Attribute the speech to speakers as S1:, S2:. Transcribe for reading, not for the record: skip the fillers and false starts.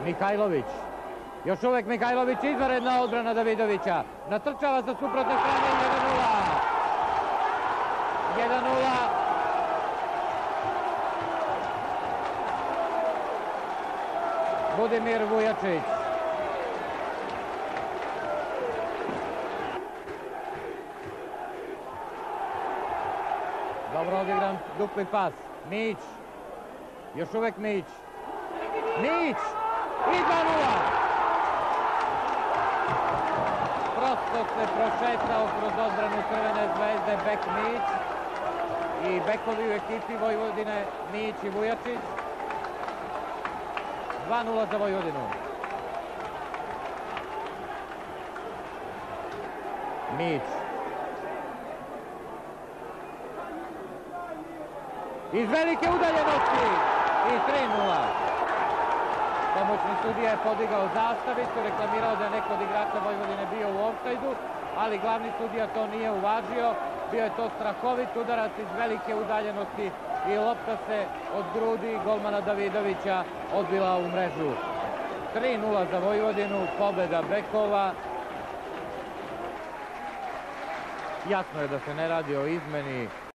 S1: Mihajlović. Još uvek Mihajlović, izvanredna odbrana Davidovića. Natrčava sa suprotne strane 1:0. 1:0. Budimir Vujačić. Dobro odigran dupli pas. Mić. Još uvek Mić. Mić! I 2:0. Prosto se prošetao kroz odbranu Crvene zvezde bek Mić i bekovi u ekipi Vojvodine Mić i Vujačić. 2:0 za Vojvodinu. Mić. Iz velike udaljenosti i 3:0. Pomoćni sudija je podigao zastavicu, reklamirao da je neko od igrača Vojvodine bio u ofsajdu, ali glavni sudija to nije uvažio. Bio je to strahovit udarac iz velike udaljenosti i lopta se od grudi golmana Davidovića odbila u mrežu. 3:0 za Vojvodinu, pobeda bekova. Jasno je da se ne radi o izmeni